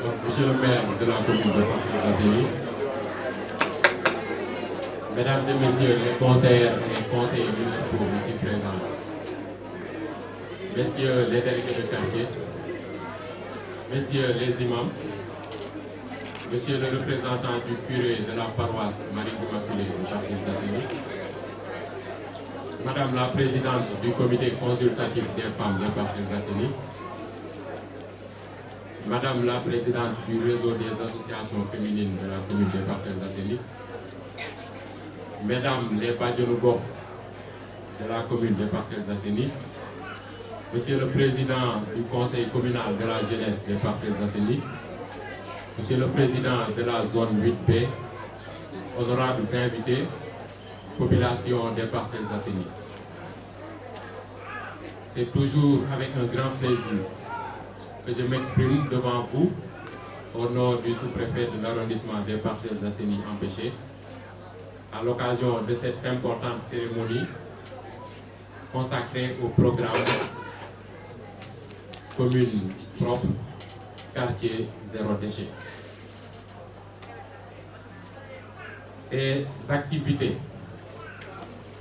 Donc, Monsieur le maire de la commune de Parcelles Assainies, Mesdames et Messieurs les conseillères et conseillers municipaux ici présents, Messieurs les délégués de quartier, Messieurs les imams, Monsieur le représentant du curé de la paroisse Marie-Immaculée de Parcelles Assainies, Madame la présidente du comité consultatif des femmes de Parcelles Assainies, Madame la présidente du réseau des associations féminines de la commune de Parcelles Assainies, Mesdames les Badjanougok de la commune de Parcelles Assainies, Monsieur le président du conseil communal de la jeunesse de Parcelles Assainies, Monsieur le président de la zone 8B, honorables invités, population des Parcelles Assainies. C'est toujours avec un grand plaisir que je m'exprime devant vous au nom du sous-préfet de l'arrondissement des Parcelles Assainies empêché, à l'occasion de cette importante cérémonie consacrée au programme Commune propre, quartier zéro déchet. Ces activités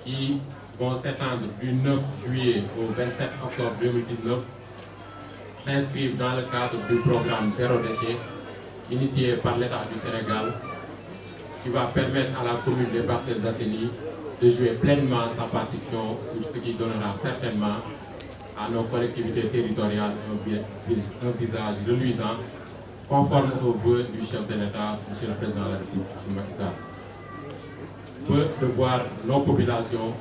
qui vont s'étendre du 9 juillet au 27 octobre 2019 s'inscrivent dans le cadre du programme Zéro déchet initié par l'État du Sénégal qui va permettre à la commune des Parcelles Assainies de jouer pleinement sa partition sur ce qui donnera certainement à nos collectivités territoriales un visage reluisant conforme aux vœux du chef de l'État, M. le Président de la République, M. Macky Sall. Peu de voir nos populations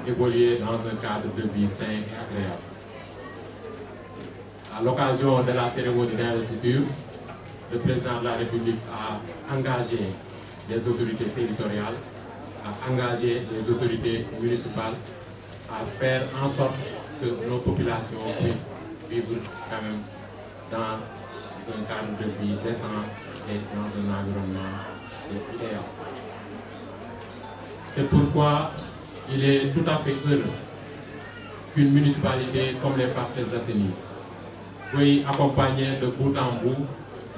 évoluer dans un cadre de vie sain et agréable. À l'occasion de la cérémonie d'investiture, le Président de la République a engagé les autorités territoriales, a engagé les autorités municipales à faire en sorte que nos populations puissent vivre quand même dans un cadre de vie décent et dans un environnement idéal. C'est pourquoi il est tout à fait heureux qu'une municipalité comme les Parcelles Assainies veuille accompagner de bout en bout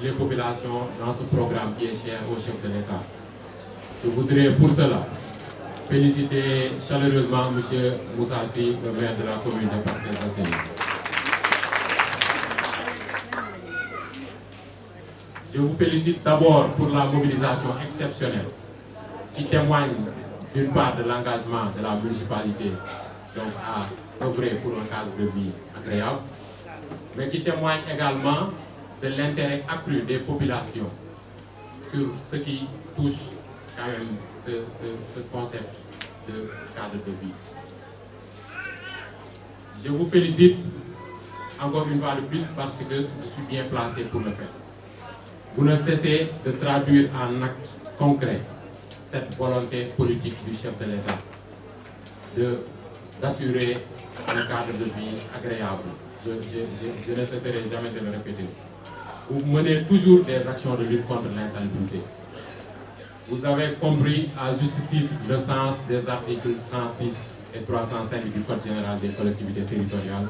les populations dans ce programme qui est cher au chef de l'État. Je voudrais pour cela féliciter chaleureusement M. Moussa Sy, le maire de la commune de Parcelles Assainies. Je vous félicite d'abord pour la mobilisation exceptionnelle qui témoigne d'une part de l'engagement de la municipalité donc à œuvrer pour un cadre de vie agréable, mais qui témoigne également de l'intérêt accru des populations sur ce qui touche quand même ce concept de cadre de vie. Je vous félicite encore une fois de plus parce que je suis bien placé pour le faire. Vous ne cessez de traduire en actes concrets cette volonté politique du chef de l'État d'assurer un cadre de vie agréable. Je ne cesserai jamais de le répéter. Vous menez toujours des actions de lutte contre l'insalubrité. Vous avez compris à juste titre le sens des articles 106 et 305 du Code général des collectivités territoriales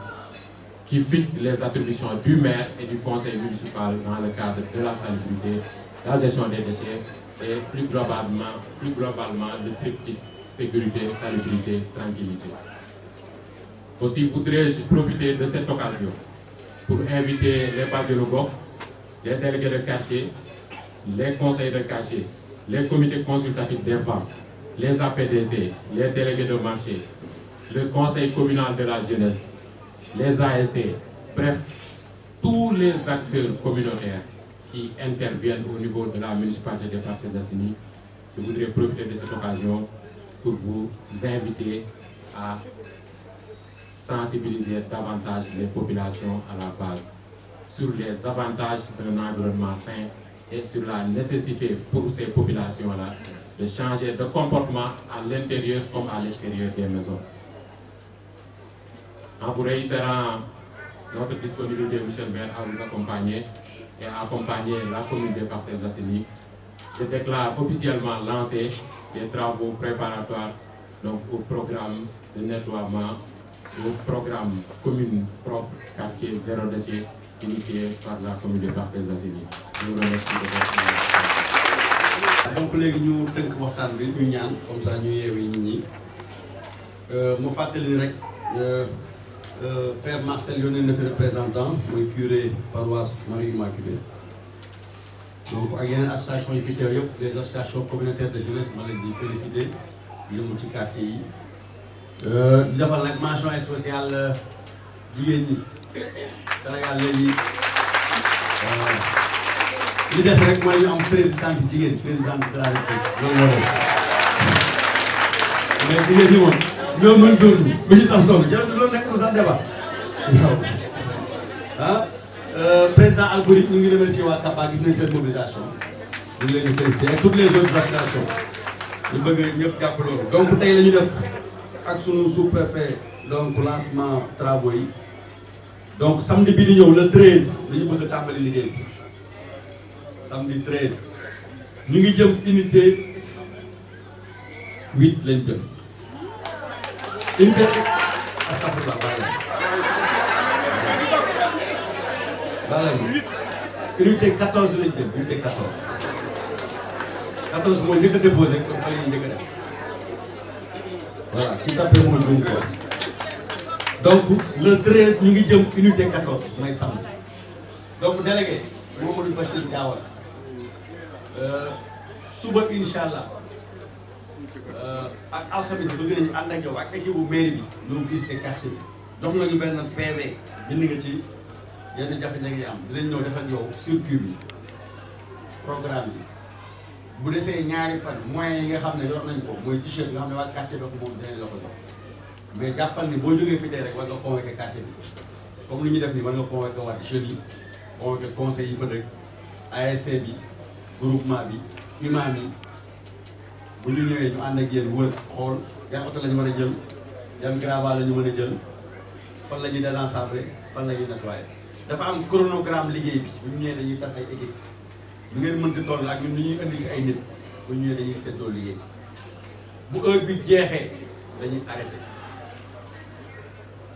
qui fixent les attributions du maire et du conseil municipal dans le cadre de la salubrité, la gestion des déchets et plus globalement le triptyque sécurité, salubrité, tranquillité. Aussi voudrais-je profiter de cette occasion pour inviter les Badjanougok, les délégués de quartier, les conseils de quartier, les comités consultatifs des femmes, les APDC, les délégués de marché, le conseil communal de la jeunesse, les ASC, bref, tous les acteurs communautaires qui interviennent au niveau de la municipalité des Parcelles Assainies. Je voudrais profiter de cette occasion pour vous inviter à sensibiliser davantage les populations à la base sur les avantages d'un environnement sain et sur la nécessité pour ces populations-là de changer de comportement à l'intérieur comme à l'extérieur des maisons. En vous réitérant notre disponibilité, M. le maire, à vous accompagner et à accompagner la commune des Parcelles Assainies, je déclare officiellement lancer les travaux préparatoires donc, au programme de nettoiement, au programme commune propre quartier zéro déchet initié par la communauté Parcelles Assainies. Je vous remercie de votre donc léegi ñu tënk waxtaan bi ñu ñaan comme ça ñu yeewi nit ñi mu fàttali rek Père Marcel yónnee na fi représentant mooy curé paroisse Marie Immaculée donc ak yeneen association yi fi teew yëpp les associations communautaires de jeunesse ma leen di féliciter yëngu ci quartier yi di defal nag mention spéciale jigéen ñi Sénégal léegi li des rek mooy ñu am présidente jigéen présidente de la République loolu moo des mais jigéen ñi moom ñoo mën góor ñi ba ñu sax sonn jërëjëf loolu nekk na sax débat waaw ah président Albouri ñu ngi remercier waa CAPA gis nañ seen mobilisation ñu ngi leen di féliciter et toutes les autres associations ñu bëgg ñëpp jàpp loolu donc tey la ñu def ak sunu sous-préfet donc lancement travaux yi donc samedi bi di ñëw le 13 dañu bëgg a tàmbali liggéey bi samedi 13 ñu ngi jëm unité 8 lañ jëm unité astafurlah bala unité 14 lañ jëm unité 14 mooy njëkk a déposé comme xale yi njëkk a def voilà ki tapé mooy juum ko donc le 13 ñu ngi jëm unité 14 mooy samedi donc délégué Mamadou Bachir Diawara suba incha allah ak alxamis bëgg nañu ànd ak yow ak équipe bu mairie bi ñu visité quartier bi jox nañu benn PV bind nga ci yenn jafe-jafe yi am dinañ ñëw def ak yow circuit bi programme bi bu desee ñaari fan moyens yi nga xam ne yor nañ ko mooy t-shirt nga xam ne waa quartier bi moom dinañ la ko jox mais jàppal ni boo jógee fi tey rek war nga convoqué quartier bi comme ni ñu def nii war nga convoqué waat jeunes yi convoqué conseil yi fa dëkk ASC bi groupement bi imam yi bu ñu ñëwee ñu ànd ak yéen wër xool yan oto la ñu mën a jël yan graval la ñu mën a jël fan la ñuy désensabler fan la ñuy nettoyer dafa am chronogramme liggéey bi bu ñu ñëwee dañuy tas ay équipe bu ngeen mënti toll ak ñun ni ñuy indi si ay nit bu ñu ñëwee dañuy seddoo liggéey bu heure bi jeexee dañuy arrêté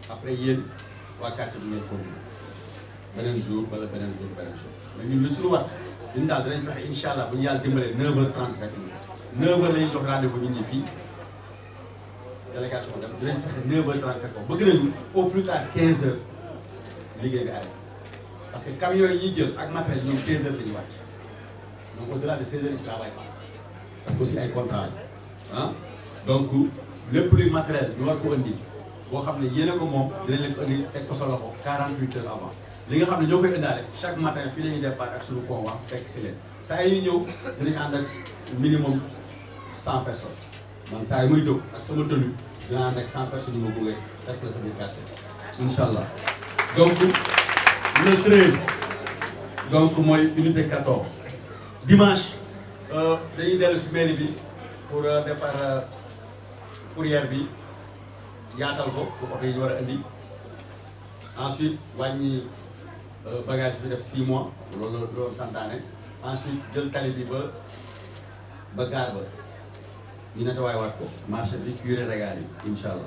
après yéen waa quartier bi ngeen continuer beneen jour wala beneen jour mais ñun lu suñu war ñun daal dinañ fexe incha allah bu ñu yàlla dimbalee 9h30 rek 9h la ñuy jox rendez-vous nit ñi fii délégation dem dinañ fexe 9h30 rek ko bëgg nañu au plus tard 15h liggéey bi arrêté parce que camions yi ñuy jël ak matériel ñoom 16h la ñuy wàcc donc au delà de 16h ils travaillent pas parce que aussi ay contrat ah donc lépp luy matériel ñu war ko indi boo xam ne yéene ko moom dinañ leen ko indi teg ko sa loxo 48 heures avant li nga xam ne ñoo koy indaale chaque matin fii la ñuy départ ak suñu convoi fekk si leen saa yi ñëw dinañ ànd ak minimum 100 personnes man saa yi muy jóg ak sama tenue dina ànd ak 100 personnes yu ma bëggee fekk la sa biir quartier incha allah donc le 13 donc mooy unité 14 dimanche dañuy dellu si mairie bi pour defar fourrière bi yaatal ko pour oto yi ñu war a indi ensuite wàññi bagage bi def 6 mois loolu santaane ensuite jël tali bi ba gaar ba ñu nettoyé waat ko marché bi curé régal yi incha allah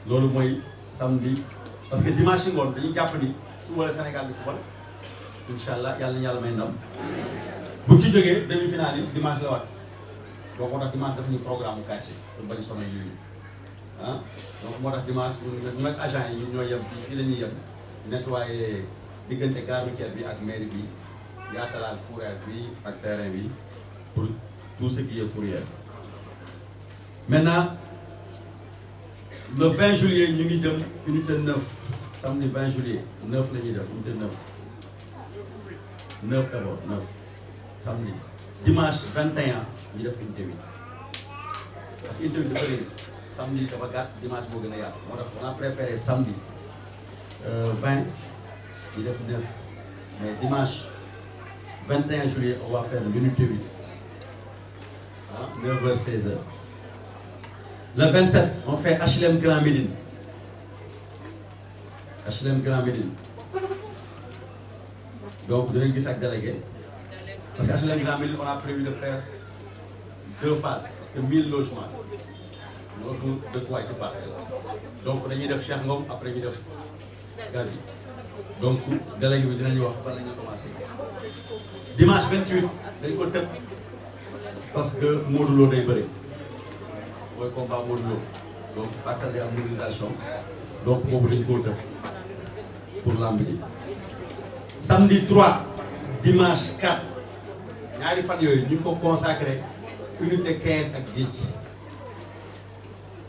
loolu mooy samedi parce que dimanche si ngoon dañuy jàpp ni suba la Sénégal di football incha allah yàlla na yàlla may ndam bu ci jógee demi-finale yi dimanche la waat donc moo tax dimanche daf ñu programme quartier pour bañ sonal ñu ah donc moo tax dimanche nag agent yi ñoo yem fii la ñuy yem nettoyé diggante gare routière bi ak mairie bi yaatalaal fourrière bi ak terrain bi pour tout ce qui est fourrière. Maintenant le 20 juillet ñu ngi jëm unité 9 samedi 20 juillet 9 la ñuy def unité 9 d'abord 9 samedi dimanche 21 ñu def unité 8 parce que unité 8 dafa léegi samedi dafa gàtt dimanche moo gën a yaatu moo tax on a préféré samedi 20 ñu def 9 mais dimanche 21 juillet on va faire l'unité 8 ah 9h 16h. Le 27 on fait HLM Grand Médine HLM Grand Médine donc dinañ gis ak délégué parce que HLM Grand Médine on a prévu de faire 2 phases parce que 1000 logements loolu de quoi ci parcelle donc dañuy def Cheikh Ngom après ñu def Gazi donc délégué bi dinañu wax fan la ñu commencé dimanche 28 dañ ko tëb parce que Modou Lo day bëri mooy combat Modou Lo donc parcelle de mobilisation donc boobu dañ koo tëb pour lamb ji samedi 3 dimanche 4 ñaari fan yooyu ñu ngi ko consacré unité 15 ak géej gi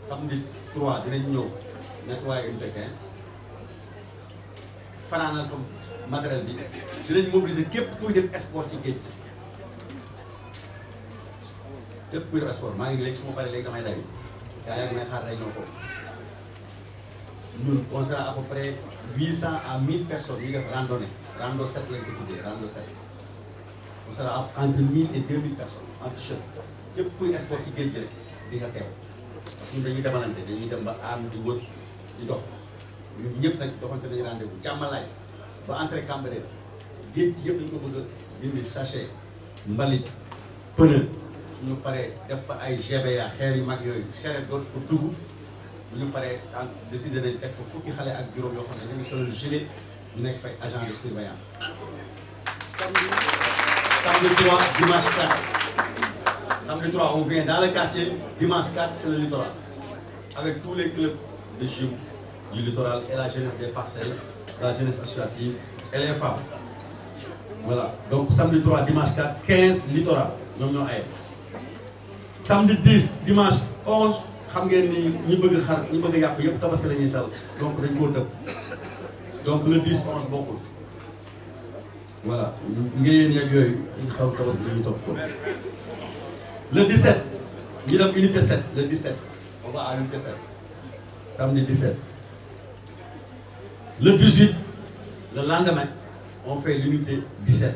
samedi 3 dinañ ñëw nettoyer unité 15 fanaanal fa matériel bi dinañ mobiliser képp kuy def sport ci géej gi képp kuy def sport maa ngi léegi su ma paree léegi damay dawi gaa yaa ngi may xaar réunion foofu ñun on sera à peu près 800 à 1000 personnes yu def randonnée rando 7 lañ ko tuddee rando 7 on sera entre 1000 et 2000 personnes en t-shirt képp kuy sport ci géej gi rek di nga teew parce que ñun dañuy demalante dañuy dem ba ànd di wër di dox ñun ñëpp nag doxante nañu rendez-vous jàmmalaay ba entrée Cambérène géej gi yëpp dañu ko bëgg a dindi sachet mbalit pneu suñu paree def fa ay GBA xeer yu mag yooyu charrette doon fa dugg bu ñu paree décidé nañ teg fa fukki xale ak juróom yoo xam ne dañuy solal gilet ñu nekk fay agent de surveillance. Samedi 3 dimanche 4 samedi 3 on vient dans le quartier dimanche 4 c'est le littoral avec tous les clubs de gym du littoral et la jeunesse des parcelles, la jeunesse associative et les femmes. Voilà, donc samedi 3, dimanche 4, 15 littoral. Nous avons samedi 10, dimanche 11, xam ngeen ni ñi bëgg xar ñi bëgg yàpp yëpp tabaski la ñuy tal donc dañ koo tëb donc le 10 11 bokkul voilà ngeen yeeg yooyu ñu xaw tabaski la ñuy topp ko le 17 ñu dem unité 7 le 17 on va à l'unité 7 samedi 17 le 18 le lendemain on fait l'unité 17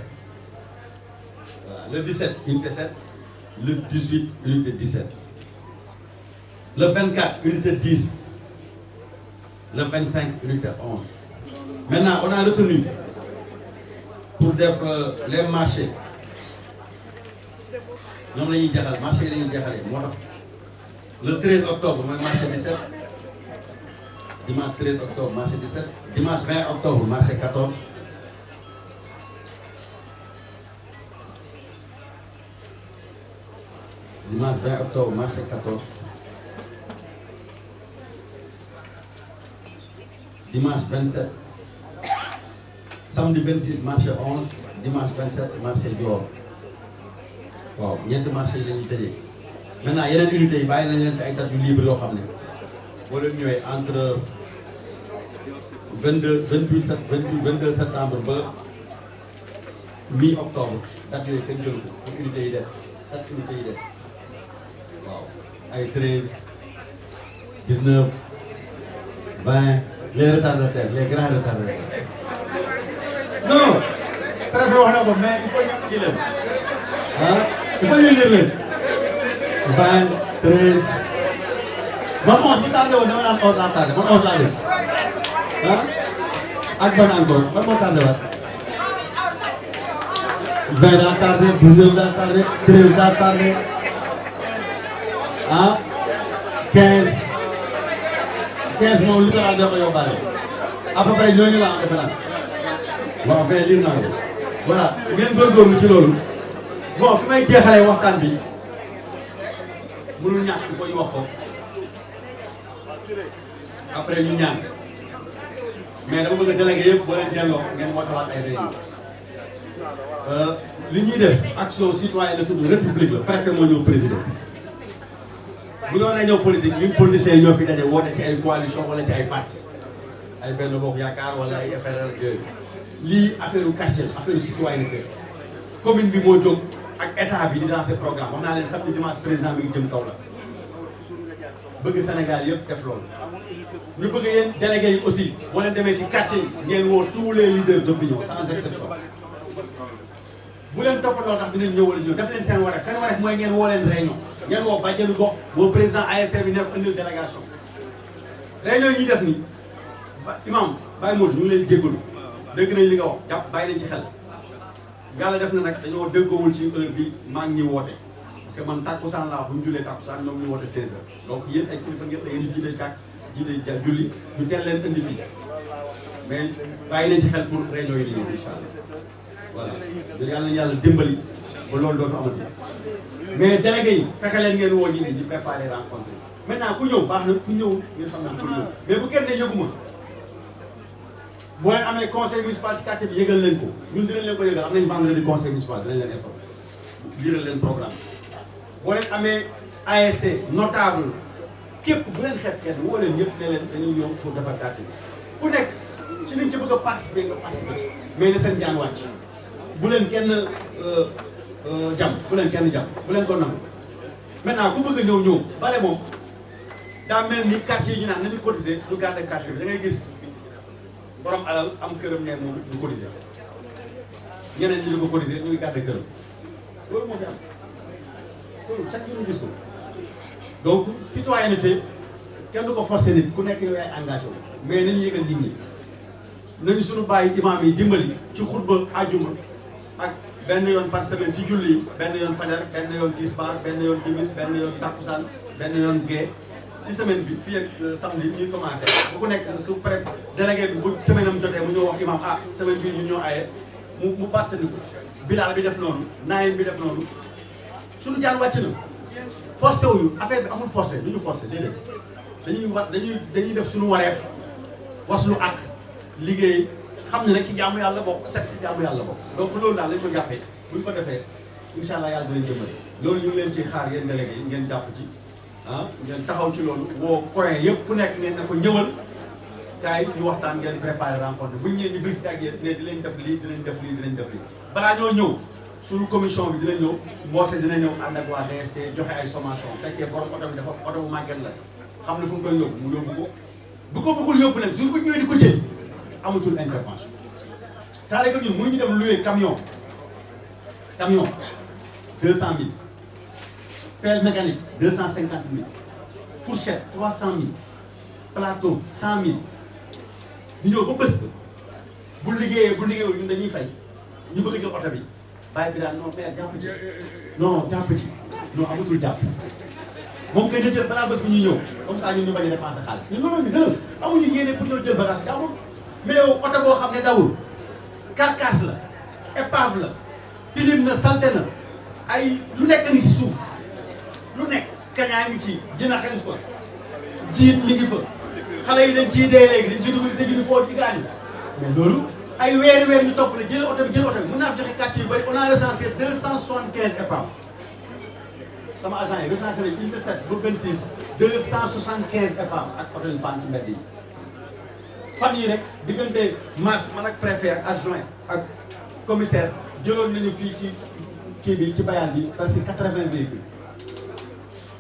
voilà le 17 unité 7 le 18 unité 17 le 24 unité 10 le 25 unité 11 maintenant on a retenu pour def les marchés ñoom la ñuy jeexal marché yi la ñuy jeexalee moo tax le 13 octobre mooy marché 17 dimanche 13 octobre marché 17 dimanche 20 octobre marché 14 dimanche 20 octobre marché 14 dimanche 27 samedi 26 marché 11 dimanche 27 marché Dior waaw ñeenti marché yi la ñuy tëjee maintenant yeneen unités yi bàyyi nañ leen fi ay dates yu libre yoo xam ne boo leen ñëwee entre 22 septembre ba mi octobre date yooyu kenn jël ko pour unités yi des 7 unités yi des waaw ay 13 19 20 les retardataires les grands retardataires non préfet wax na ko mais il faut ñu leen ah il faut ñu lire leen 20 13 man 11 bu tardé woon dama naan 11 laa tardé man 11 laa def ah ak ban encore man moo tardé waat 20 daa tardé 19 daa tardé 13 daa tardé ah 15 moom littoral doo ko yóbbaale à peu près ñooñu la am defe naa waaw mais lire naa ko voilà ngeen góorgóorlu ci loolu bon fi may jeexalee waxtaan bi mënul ñàkk il faut ñu wax ko après ñu ñaan mais dama bëgg a délégué yëpp boo leen delloo ngeen wootewaat ay réunion li ñuy def action citoyenne la tudd république la préfet moo ñëw président bu doon réunion politique ñun politiciens ñoo fi daje woote ci ay coalition wala ci ay parti ay benn bokk yaakaar wala ay FRL yooyu lii affaire u quartier affaire u citoyenneté commune bi moo jóg ak état bi di lancer programme wax naa leen samedi dimanche président mi ngi jëm kaw la bëgg Sénégal yëpp def loolu ñu bëgg yéen délégués yi aussi boo leen demee ci quartier yi ngeen woo tous les leaders d'opinion sans exception bu leen toppatoo tax dinañ ñëw wala ñëw def leen seen wareef mooy ngeen woo leen réunion ngeen woo bàjjenu gox woo président ASC bi nekk indil délégation réunion yi ñuy def ni imam Baye Modou ñu ngi leen jéggalu dégg nañ li nga wax jàpp bàyyi nañ ci xel yàlla def na nag dañoo déggoowul ci heure bi maa ngi ñuy woote parce que man takkusaan laa bu ñu jullee takkusaan ñoom ñu woote 16 heures donc yéen ay kilifa ngeen da ngeen di jiite julli ñu teel leen indi fii mais bàyyi leen ci xel pour réunion yi di ñëw incha allah voilà yàlla na yàlla dimbali ba loolu dootu amati mais délégué yi fexe leen ngeen woo nit ñi di préparer rencontre yi maintenant ku ñëw baax na ku ñëw ngeen xam naa ku ñëw mais bu kenn ne yëguma boo leen amee conseil municipal ci quartier bi yëgal leen ko ñun dinañ leen ko yëgal am nañ vendredi conseil municipal dinañ leen informer liiral leen programme boo leen amee ASC notable képp bu leen xeeb kenn woo leen yëpp ne leen dañuy ñëw pour defar quartier bi ku nekk ci liñ ci bëgg a participer nga participer mais na seen jaan wàcc bu leen kenn jam bu leen kenn jam bu leen ko nangu maintenant ku bëgg a ñëw bale moom daa mel ni quartier yi ñu naan nañu cotiser ñu garder quartier bi da ngay gis borom alal am këram ne moom ñu cotiser ñeneen ñi di ko cotiser ñu ngi garder këram loolu moo fi am loolu chaque jour ñu gis ko donc citoyenneté kenn du ko forcer nit ku nekk yow yaay engagé wu mais nañu yëgal nit ñi nañu suñu bàyyi imam yi dimbali ci xutba àjjuma ak benn yoon par semaine ci julli yi benn yoon fajar benn yoon tisbaar benn yoon timis benn yoon takkusaan benn yoon gée ci semaine bi fii ak samedi ñuy commencé bu ku nekk su pré délégué bi bu semaine am jotee mu ñëw wax imam ah semaine bii ñu ñoo aye mu bàttani ko bilaal bi def noonu naayim bi def noonu suñu jaan wàcc na forcé wuñu affaire bi amul forcé duñu forcé déedéet dañuy def suñu wareef was lu àq liggéey xam ne nag ci jaamu yàlla bokk set ci jaamu yàlla bokk donc loolu daal lañ ko jàppee buñ ko defee incha allah yàlla dinañ jëmale loolu ñu ngi leen ciy xaar yéen délégué yi ngeen jàpp ci ngeen taxaw ci loolu woo coin yëpp ku nekk ngeen ne ko ñëwal kaay ñu waxtaan ngeen préparé rencontre buñ ñëwee ñu visité ak yéen ne dinañ def lii dinañ def lii dinañ def lii balaa ñoo ñëw suñu commission bi dina ñëw mboose dina ñëw ànd ak waa DST joxe ay sommation fekkee borom oto bi dafa oto bu màgget la xam ne fu mu koy yóbbu mu yóbbu ko bu ko bëggul yóbbu nag jour bu ñëwee di ko jël amatul intervention c'est-à-dire que ñun mënuñu dem louer camion 200 000 pelle mécanique 250 000 fourchette 300 000 plateau 100 000 ñu ñëw ba bés ba bu liggéeyul ñun dañuy fay ñu bëgg a jël oto bi bàyyi bi daal non père jàpp ci non jàpp ci non amatul jàpp moom kay na jël balaa bés bi ñuy ñëw comme ça ñun ñu bañ a dépensé xaalis ñun loolu ñu gënal amuñu yéene pour ñëw jël bagage jàppul mais yow oto boo xam ne dawul carcasse la épave la tilim na salte na ay lu nekk ngi ci suuf lu nekk kañaa ngi ci jinax ngi fa jiit mi ngi fa xale yi dañ ciy dee léegi dañ ciy dugg te ñu foo ci gaañu mais loolu ay weer ñu topp la jël oto bi mën naa joxe quartier yu bëri on a recensé 275 épaves sama agent yi recensé nañ unité 7 ba 26 275 épaves ak oto yu fan ci mbedd yi fan yii rek diggante mars man ak préfet ak adjoint ak commissaire jëloon nañu fii ci kii bi ci bayaan bi parce que 80 véhicules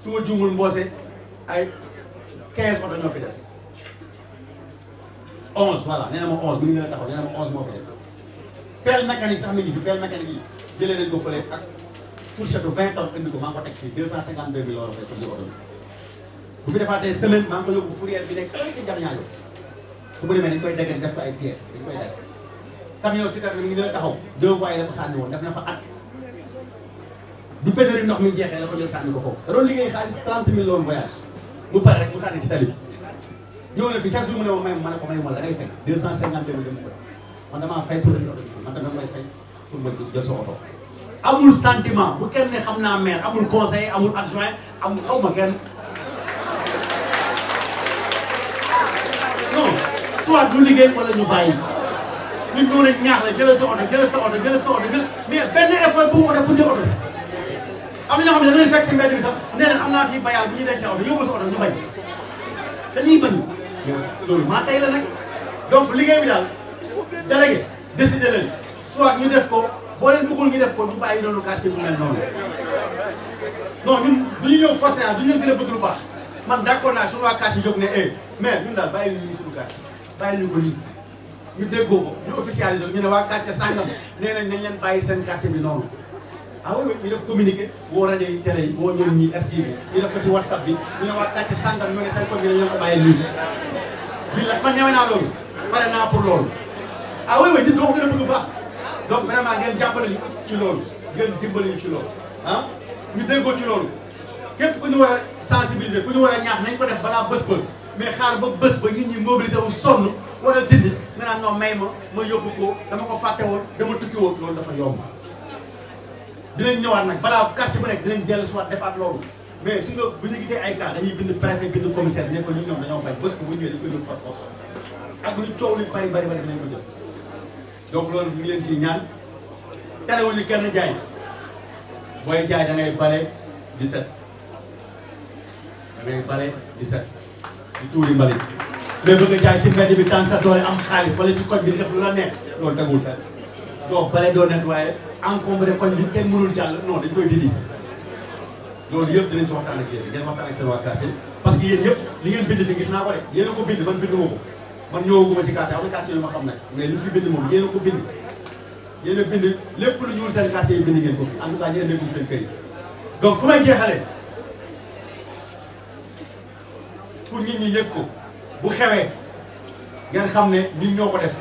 su ma juumul mboose ay 15 oto ñoo fi des 11 voilà nee na ma 11 mi ngi gën a taxaw nee na ma 11 moo fi des pelle mécanique sax mi ngi fi pelle mécanique yi jëlee nañ ko fële ak fourchette 20 tonnes indi ko maa ngi ko teg fii 252 000 euros pour jël oto bi bu fi defaatee semaine maa ngi ko yóbbu fourrière bi nekk ci Diamniadio su mu demee dañ koy dagg def ko ay pièces dañ koy dagg camion citerne mi ngi gën a taxaw 2 voies yi la ko sànni woon def na fa at bi pénurie ndox mi jeexee la ko jël sànni ko foofu da doon liggéey xaalis 30 000 la woon voyage mu pare rek mu sànni ci tali bi ñëw na fi chaque jour mu ne ma may ma ne ko may ma la da ngay fay 250 000 dem ko man damaa fay pour indi oto bi man tamit may fay pour ma jël sa oto amul sentiment bu kenn ne xam naa maire amul conseiller amul adjoint amul xaw ma kenn non soit du liggéey wala ñu bàyyi ñun ñoo ne ñaax la jëlee sa oto jëlee sa oto jëlee sa oto jël mais benn effort bu mu ko def pour jël oto bi am na ñoo xam ne dañuy fekk si mbedd bi sax nee leen am naa fii bayal bu ñuy denc oto yóbbu sa oto ñu bañ dañuy bañ loolu maa tey la nag donc liggéey bi daal délégué décidé leen soit ñu def ko boo leen bëggul ñu def ko ñu bàyyi noonu quartier bu mel noonu non ñun du ñu ñëw forcément du ñu leen gën a bëgg lu baax man d'accord naa suñu waa quartier jóg ne maire ñun daal bàyyi ñu suñu quartier bàyyi ñu ko nii ñu déggoo ko ñu officialisé ñu ne waa quartier sàngam nee nañ leen bàyyi seen quartier bi noonu ah oui ñu def communiqué woo rajo yi télé yi woo ñoom ñii RTV ñu def ko ci WhatsApp bi ñu ne waa quartier sàngam ñoo ne seen commune bi dañoo ko bàyyi lii bi la man ñeme naa loolu pare naa pour loolu ah oui nit doo ko gën a bëgg baax donc vraiment ngeen jàppale ñu ci loolu ngeen dimbali ñu ci loolu ah ñu déggoo ci loolu képp ku ñu war a sensibiliser ku ñu war a ñaax nañ ko def balaa bés ba mais xaar ba bés ba nit ñi mobiliser wu sonn war a dindi nga naan non may ma yóbbu ko dama ko fàtte woon dama tukki woon loolu dafa yomb dinañ ñëwaat nag balaa quartier bu nekk dinañ dellu si waat defaat loolu mais su nga bu ñu gisee ay cas dañuy bind préfet bind commissaire bi ne ko ñi ñoom dañoo bañ bés ko bu ñëwee dañ ko yóbbu par force ak lu coow li bari dinañ ko jël donc loolu ñu ngi leen ciy ñaan terewul ni kenn jaay booy jaay da ngay bale di set da ngay bale di set di tuuri mbalit mais bëgg a jaay ci mbedd bi tànn sa doole am xaalis wala ci koñ bi di def lu la neex loolu tegul fenn doo bale doo nettoyé encombré koñ bi kenn mënul jàll non dañ koy dindi loolu yëpp dinañ ci waxtaan ak yéen ngeen waxtaan ak seen waa quartier parce que yéen yëpp li ngeen bind fi gis naa ko de yéen a ko bind man binduma ko man ñëwaguma ci quartier am na quartier yu ma xam nag mais li fi bind moom yéen a ko bind yéen a bind lépp lu ñuul seen quartier yi bind ngeen ko fi en tout cas ñeen nekkul seen kër yi donc fu may jeexalee pour nit ñi yëg ko bu xewee ngeen xam ne ñun ñoo ko def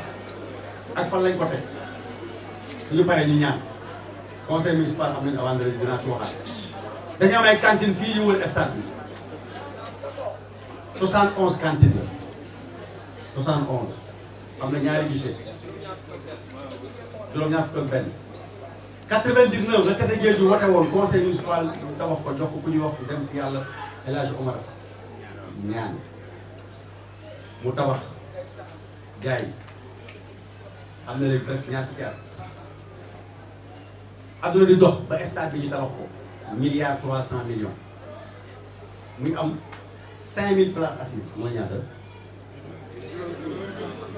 ak fan lañ ko teg suñu paree ñu ñaan conseil municipal am nañu avant dinaa ci waxaat dañu am ay cantine fii yu wër stade bi 71 cantines la 71 am na ñaari guichet juróom-ñaar fukk ak benn 99 la Tete Gueye bi wote woon conseil municipal tabax ko jox ko ku ñuy wax dem si yàlla El Hadj Omar ñaan mu tabax gars yi am na léegi presque ñaar fukki at adduna di dox ba stade bi ñu tabax ko milliard 300 millions muy am 5000 places assises mooy ñaata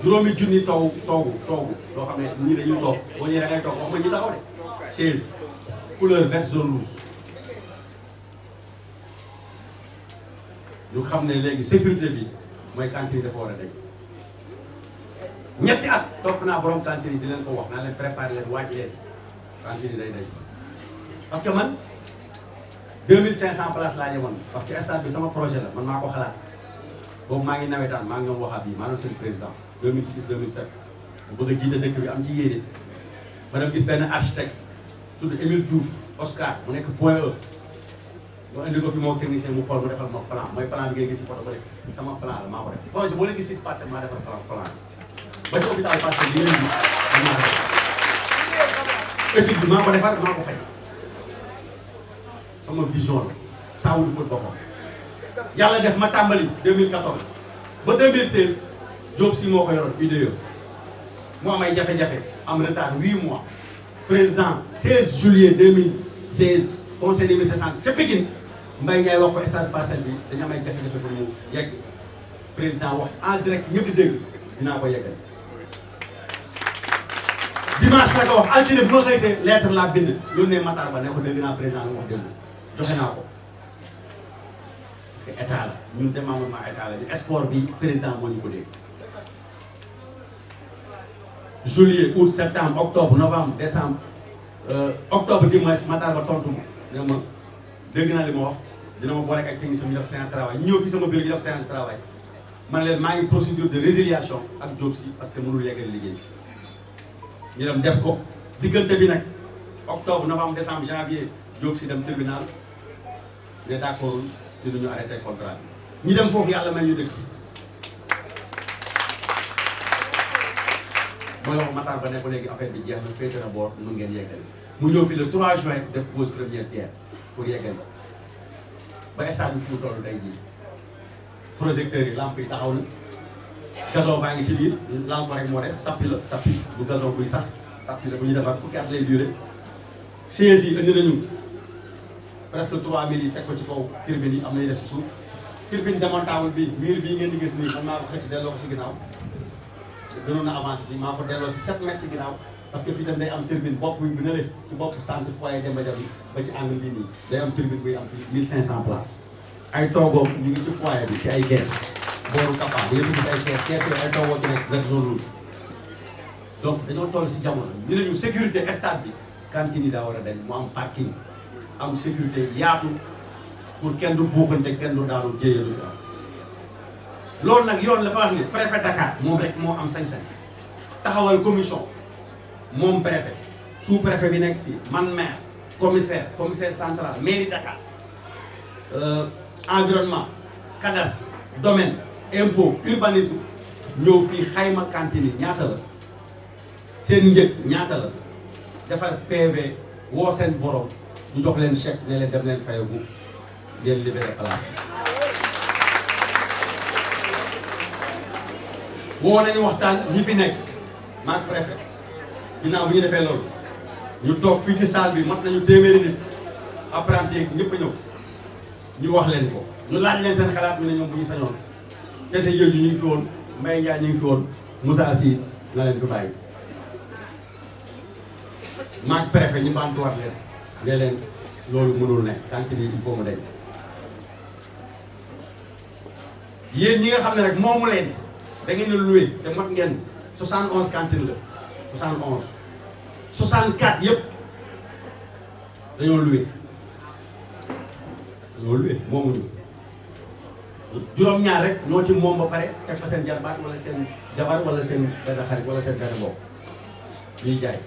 juróomi junni toogu loo xam ne ñii dañuy toog boo ñëwee da ngay toog wax ma ñi taxaw de chaise couleur vert jaune rouge ñu xam ne léegi sécurité bi mooy cantine dafa war a dégg ñetti at topp naa borom cantine yi di leen ko wax naa leen préparé leen waaj leen cantine yi day dégg parce que man 2500 places laa yemoon parce que stade bi sama projet la man maa ko xalaat boobu maa ngi nawetaan maa ngi ñoom waxaat yi maa doon seen président 2006 2007 bu bëgg a jiite dëkk bi am ci yéene ma dem gis benn architecte tudd Émile Diouf Oscar mu nekk Point E mu indi ko fi moo technicien mu xool mu defal ma plan mooy plan bi ngay gis si photo ba léegi sama plan la maa ko def projet boo leen gis fii si Parcelles maa defal plan ba ci hôpital Parcelles bi ngeen gis maa ko def étude bi maa ko defar maa ko fay sama vision la saa wul fóot boppam yàlla def ma tàmbali 2014 ba 2016 Diop si moo ko yoroon UDE mu am ay jafe-jafe am retard 8 mois président 16 juillet 2016 conseil des ministres ca Pikine Mbaye Ndiaye wax ko stade Parcelles bi dañu am ay jafe-jafe pour mu yegg président wax en direct ñëpp di dégg dinaa ko yeggal dimanche la ko wax altine bu ma xëy see lettre laa bind yónnee Matar Ba ne ko dégg naa président lu wax démb joxe naa ko parce que état la ñun démembrement état la ñu sport bi président moo ñu ko dégg juillet août septembre octobre novembre décembre octobre dimanche Matar Ba tontu ma ne ma dégg naa li ma wax dina ma boole ak technicien ñu def séance de travail ñu ñëw fii sama bureau ñu def séance de travail man leen maa ngi procédure de résiliation ak Diop si parce que mënul yeggali liggéey ñu dem def ko diggante bi nag octobre novembre décembre janvier Diop si dem tribunal ne d'accord dinañu arrêté contrat bi ñu dem foofu yàlla may ñu dëkk mooy wax Matar Ba ne ko léegi affaire bi jeex na féete na boor nu ngeen yeggali mu ñëw fi le 3 juin def pose première pierre pour yeggali ba stade bi fi mu toll tey jii projecteurs yi lampe yi taxaw na gazon baa ngi ci biir lampe rek moo des tapis la tapis bu gazon buy sax tapis la bu ñu defar fukki at lay duré chaise yi indi nañu presque 3000 yi teg ko ci kaw tribune yi am nañu des ci suuf tribune démontable bi mur bii ngeen di gis nii man maa ko xëcc delloo ko si ginnaaw gënoon na avancé bi maa ko delloo si 7 mètres ci ginnaaw parce que fii tam day am tribune bopp bi ne le ci bopp centre foyer Demba Dia bi ba ci angle bii nii day am tribune buy am fii 1500 places ay toogoom ñu ngi ci foyer bi ci ay kees booru kappa bi yëpp gis ay kees yooyu ay toogoo ci nekk vert jaune rouge donc dañoo toll si jamono ñu ne ñu sécurité stade bi cantine yi daa war a dañ mu am parking am sécurité yaatu pour kenn du buuxante kenn du daanu jéyee du fi am loolu nag yoon la fa wax ni préfet Dakar moom rek moo am sañ-sañ taxawal commission moom préfet sous préfet bi nekk fii man maire commissaire central mairie Dakar environnement cadastre domaine impôt urbanisme ñëw fii xayma cantine yi ñaata la seen njëg ñaata la defar PV woo seen borom ñu jox leen chèque ne leen dem leen fayagu leen libéré place woo nañu waxtaan ñi fi nekk maak préfet ginnaaw bu ñu defee loolu ñu toog fii ci salle bi mat nañu téeméeri nit apprenti yeeg ñëpp a ñëw ñu wax leen ko ñu laaj leen seen xalaat ñu ne ñoom bu ñu sañoon Tete Diedhiou ñu ngi fi woon Mbaye Ndiaye ñu ngi fi woon Moussa Sy na leen fi bàyyi maak préfet ñu bantuwaat leen ne leen loolu mënul nekk cantine yi il faut mu dañ yéen ñi nga xam ne rek moomu leen da ngeen a loué te mat ngeen 71 cantine la 71 64 yëpp dañoo loué moomuñu juróom-ñaar rek ñoo ci moom ba pare teg fa seen jarbaat wala seen jabar wala seen benn xarit wala seen benn bopp ñuy jaay.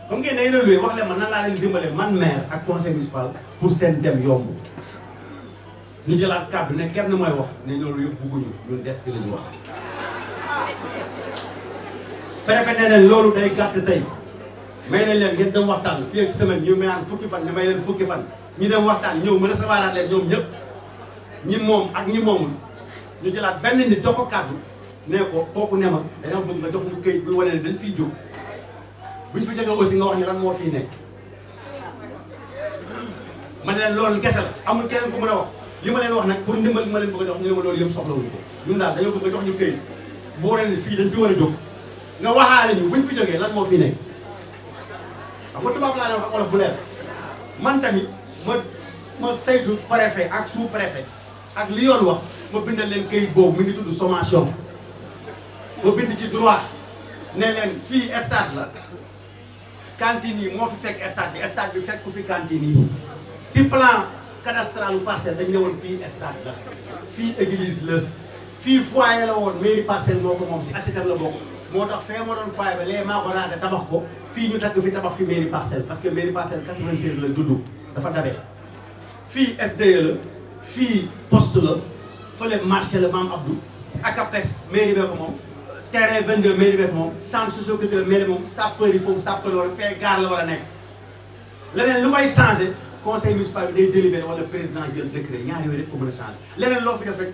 comme ngeen da ngeen a loué wax leen man nan laa leen dimbale man maire ak conseil municipal pour seen dem yomb ñu jëlaat kàddu ne kenn mooy wax ne loolu yëpp bëgguñu ñun des fi la ñu wax. préfet nee leen loolu day gàtt tey may nañ leen ngeen dem waxtaan fii ak semaine ñu mayaan fukki fan ñu may leen fukki fan ñu dem waxtaan ñëw ma recevoir leen ñoom ñëpp ñi moom ak ñi moomul ñu jëlaat benn nit jox ko kàddu ne ko kooku ne ma dañoo bëgg nga jox ñu këyit bu wane ne dañ fiy jóg buñ fi jógee aussi nga wax ñu lan moo fiy nekk. ma ne leen loolu kese la amul keneen ku mën a wax li ma leen wax nag pour ndimbal li ma leen bëgg a jox ñu ne ma loolu yëpp soxlawuñu ko ñun daal dañoo bëgg nga jox ñu këyit boo wane ne fii dañ fi war a jóg nga waxaale ñu buñ fi jógee lan moo fiy nekk. xam nga tubaab laa ne wax olof bu leer man tamit ma saytu préfet ak sous préfet ak li yoon wax ma bindal leen këyit boobu mi ngi tudd sommation ma bind ci droit ne leen fii stade la cantine yi moo fi fekk stade bi fekk ku fi cantine yi ci plan cadastral u parcelle dañ ne woon fii stade la fii église la fii foyer la woon mairie parcelle moo ko moom si ASITEM la bokk moo tax fee ma doon foyer ba léegi maa ko raase tabax ko fii ñu tagg fi tabax fi mairie parcelle parce que mairie parcelle 96 la juddu dafa dabee fii SDE la fii poste la fële marché la Maam Abdou ACAPES mairie bee ko moom terrain 22 mairie bee ko moom centre socio-culturel mairie moom sapeur yi foofu sapeur war a fee gaar la war a nekk leneen lu koy changé conseil municipal bi day délibéré wala président jël décret ñaari yooyu rek ko mën a changé leneen loo fi def rek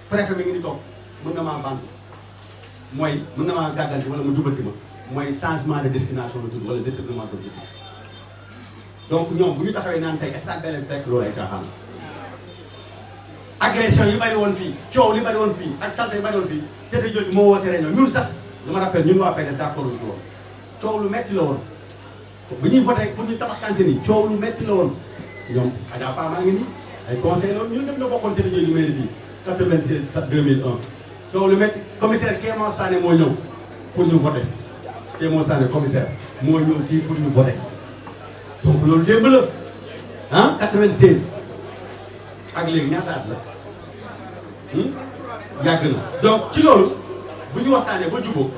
préfet mi ngi ni toog mën nga maa bantu mooy mën nga maa gàgganti wala mu jubanti ma mooy changement de destination la tudd wala détournement d'objectif donc ñoom bu ñu taxawee naan tey stade beneen fekk loolu ay caaxaan agression yi bari woon fii coow li bari woon fii ak salte yi bari woon fii Tete Diedhiou moo woote réunion ñun sax je me rappelle ñun waa PDS d'accord ci woon coow lu metti la woon bu ñuy voté pour ñu tabax cantine yi coow lu metti la woon ñoom Adja Fama ngi nii ay conseil la woon ñun dem na bokkoon Tete Diedhiou mairie fii 96 2001 coow lu metti commissaire Kémo Sané moo ñëw pour ñu voté Kémo Sané commissaire moo ñëw fii pour ñu voté donc loolu démb la ah 96 ak léegi ñaata at la yàgg na donc ci loolu bu ñu waxtaanee ba jubóo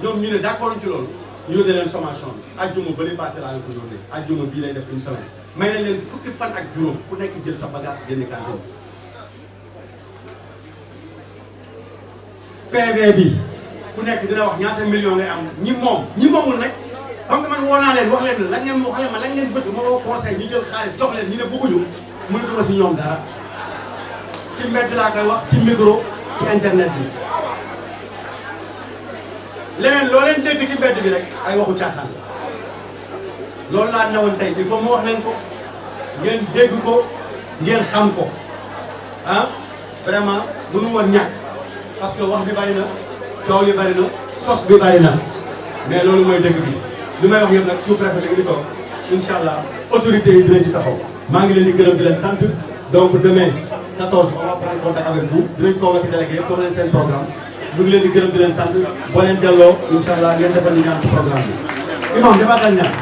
ñoom ñu ne d'accord ci loolu ñu yónnee leen sommation bi ajjuma ba li passé laa leen ko yónnee ajjuma bii lay def une semaine may nañ leen fukki fan ak juróom ku nekk jël sa bagage génne cantine PV bi ku nekk dina wax ñaata million ngay am ñi moomul nag xam nga man woo naa leen wax leen lan ngeen wax leen ma lan ngeen bëgg ma woo conseil ñu jël xaalis jox leen ñu ne bëgguñu mënatuma si ñoom dara ci mbedd laa koy wax ci micro ci internet bi leneen loo leen dégg ci mbedd bi rek ay waxu caaxaan loolu laa newoon tey il faut mu wax leen ko ngeen dégg ko ngeen xam ko ah vraiment mënu woon ñàkk parce que wax bi bari na coow li bari na sos bi bari na mais loolu mooy dëgg bi li may wax yëpp nag sous-préfet bi ngi toog incha allah autorités yi dinañ ci taxaw maa ngi leen di gërëm di leen sant donc demain 14 on va prendre contact avec vous dinañ convoquer délégué yëpp comme leen seen programme ñu ngi leen di gërëm di leen sant boo leen delloo incha allah ngeen defal ñu ñaan ci programme bi imam defaatal ñaan